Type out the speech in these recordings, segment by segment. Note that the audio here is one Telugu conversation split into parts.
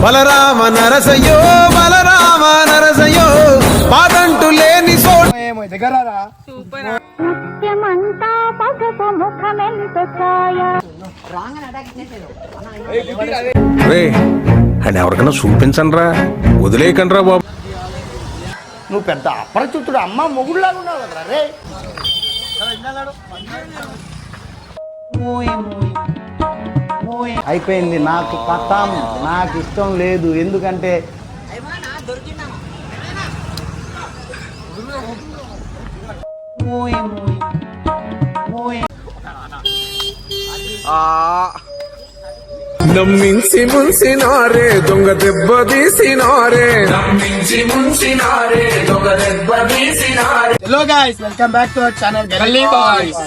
బలరామ నరసయ్యో బలరామ నరసయ్యో పాదంటు లేని దగ్గర అని ఎవరికైనా చూపించండి రా, వదిలేయకండి రా బాబు. నువ్వు పెద్ద అపరిచితుడు అమ్మ మొగుడులాగా ఉన్నావు కదరా రే. అయిపోయింది, నాకు కథం, నాకు ఇష్టం లేదు. ఎందుకంటే నమ్మించి ముంచినారే దొంగ దెబ్బ తీసినారే, నమ్మించి ముంచినారే దొంగ దెబ్బ తీసినారే. Hello guys, welcome back to our channel Galli Boys.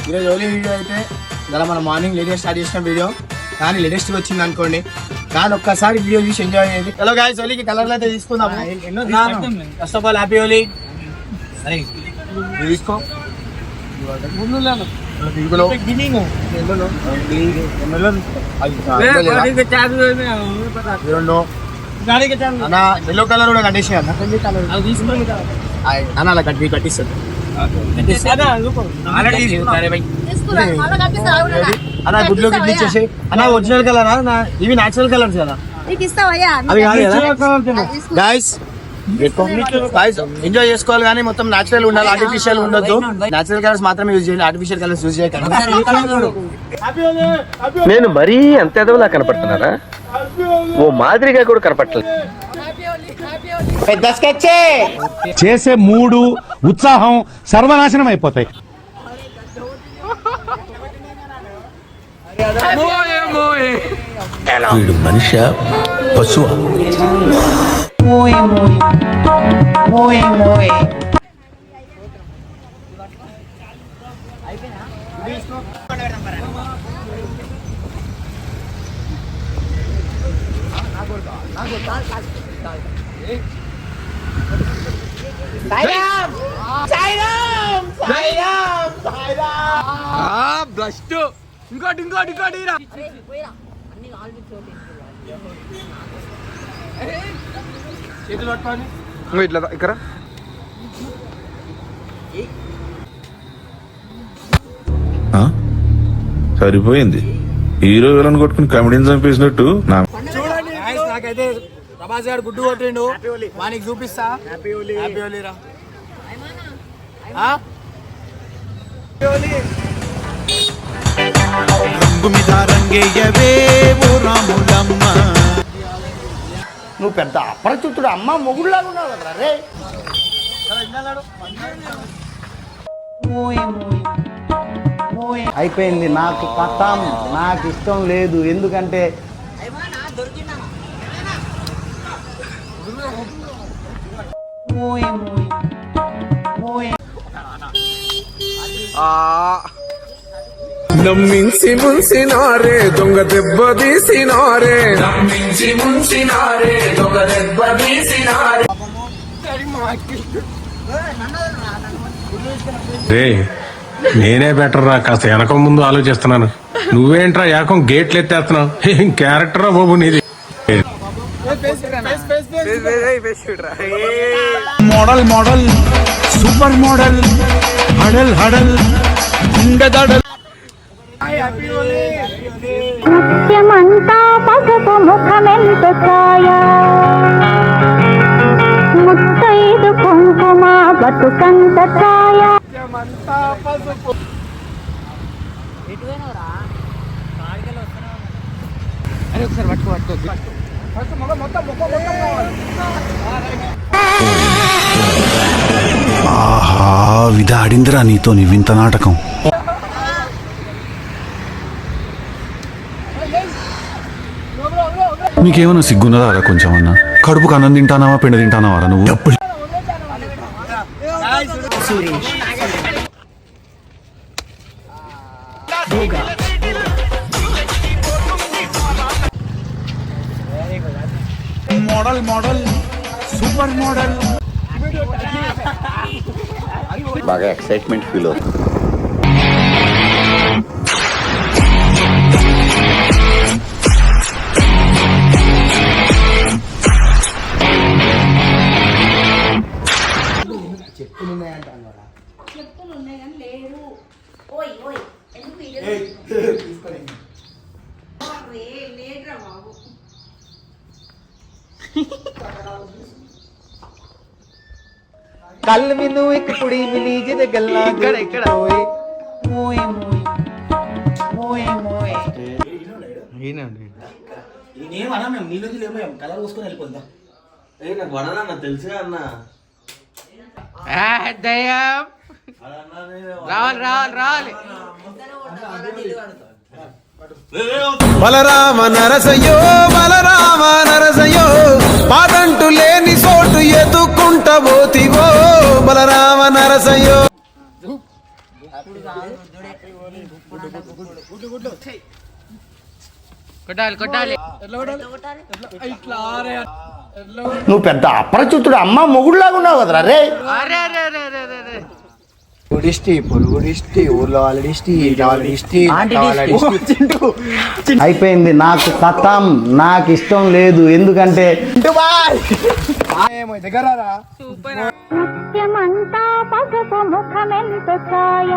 ఈరోజు ఓలీ వీడియో అయితే ఇలా మనం మార్నింగ్ లేటెస్ట్ స్టార్ట్ చేసిన వీడియో, కానీ లేటెస్ట్ వచ్చింది అనుకోండి, కానీ ఒక్కసారి వీడియో చూసి ఎంజాయ్ చేయండి. హలో గైస్, ఓలీకి కలర్లు అయితే తీసుకుందాము. ఫస్ట్ ఆఫ్ ఆల్ హ్యాపీ ఓలీ. సరే తీసుకో. ఎల్లో కలర్ కూడా కట్టేసి అన్న అలా కట్టిస్తాను అన్న. గుడ్లో గిడ్లు ఇచ్చేసి అన్న. ఒరిజినల్ కలర్ అన్న, ఇవి నాచురల్ కలర్స్ కదా, అవి కాదు కదా గైస్. ఎంజాయ్ చేసుకోవాలి కానీ మొత్తం నాచురల్ ఉండాలి, ఆర్టిఫిషియల్ ఉండొద్దు. నాచురల్ కలర్స్ మాత్రమే యూజ్ చేయండి, ఆర్టిఫిషియల్ కలర్స్ యూజ్ చేయకండి. నేను మరీ అంత ఎదవలా కనపడుతున్నారా? ఓ మాదిరిగా కూడా కనపడలేదు. పెద్ద స్కెచ్ చేసే మూడు ఉత్సాహం సర్వనాశనం అయిపోతాయి. వీడు మనిషి పశువా? ఇంకోటి ఇంకోటి ఇంకోటి చేతులు పట్టుకోండి ఇట్లా ఇక్కడ సరిపోయింది. హీరో విలన్ కొట్టుకుని కమెడీని చంపేసినట్టు చూడండి. నాకైతే ప్రభాస్ గారు గుడ్డు కొట్టిండు, వానికి చూపిస్తా. హ్యాపీ ఓలీ రా. నువ్వు పెద్ద అపరిచితుడు అమ్మ మొగుడులాగా ఉన్నావు కదరా రే. అయిపోయింది, నాకు కథం, నాకు ఇష్టం లేదు. ఎందుకంటే నమ్మించి ముంచినారే దొంగ దెబ్బ తీసినారే, నమ్మించి ముంచినారే దొంగ దెబ్బ తీసినారే. నేనే బెటర్ రా, కాస్త వెనక ముందు ఆలోచిస్తున్నాను. నువ్వేంట్రా ఏకం గేట్లు ఎత్తేస్తున్నావు? ఏం క్యారెక్టరా బాబు నీది. మోడల్ మోడల్ సూపర్ మోడల్ హడల్ హడల్ ఉండదడల్. ముత్యమంతా పసుపు ముఖమెంత ఛాయ, ముత్తైదు కుంకుమ బతుకంత ఛాయ. ఆహా, విధి ఆడిందిరా నీతో నీ వింత నాటకం. నీకేమన్నా సిగ్గున్నదారా కొంచెం అన్నా? కడుపుకు అన్నం తింటానావా పిండి తింటానావారా నువ్వు? మోడల్ మోడల్ సూపర్ మోడల్ బాగా ఎక్సైట్మెంట్ ఫీల్ అవుతుంది. చెప్పులు ఉన్నాయంట అన్నమాట. చెప్పులు ఉన్నాయి కానీ లేరు. ఓయ్ ఓయ్ ఎందుకు వీడియో తీసుకొని లేదురా బాబు. ਕੱਲ ਮੈਨੂੰ ਇੱਕ ਕੁੜੀ ਮਿਲੀ ਜਿਹਦੇ ਗੱਲਾਂ ఇక్కడ ਮੋਏ ਮੋਏ మోయే మోయే నేనేమన్నా మేము నీళ్ళు లేము కలర్ పూసుకొని వెళ్ళిపోద్దాం. నాకు వడనా తెలుసుగా అన్న దయ్యం రావాలి రావాలి రావాలి బలరామ నరసయ్యో బలరామ నరసయ్యో పాదంటు లేని చోటు ఎదుకుంట పోతివో బలరామ నరసయ్యో. కొట్టాలి కొట్టాలి నువ్వు పెద్ద అపరిచితుడు అమ్మ మొగుడులాగా ఉన్నావు కదరా రే. అరే అరే అరే అరే అరే అరే గుడిష్టి పొరుగు డిస్టి ఊర్లో వాళ్ళ డిస్టి వాళ్ళ డిస్టి అయిపోయింది, నాకు కథం, నాకు ఇష్టం లేదు. ఎందుకంటే దగ్గర ముత్యమంతా పసుపు ముఖమెంత ఛాయ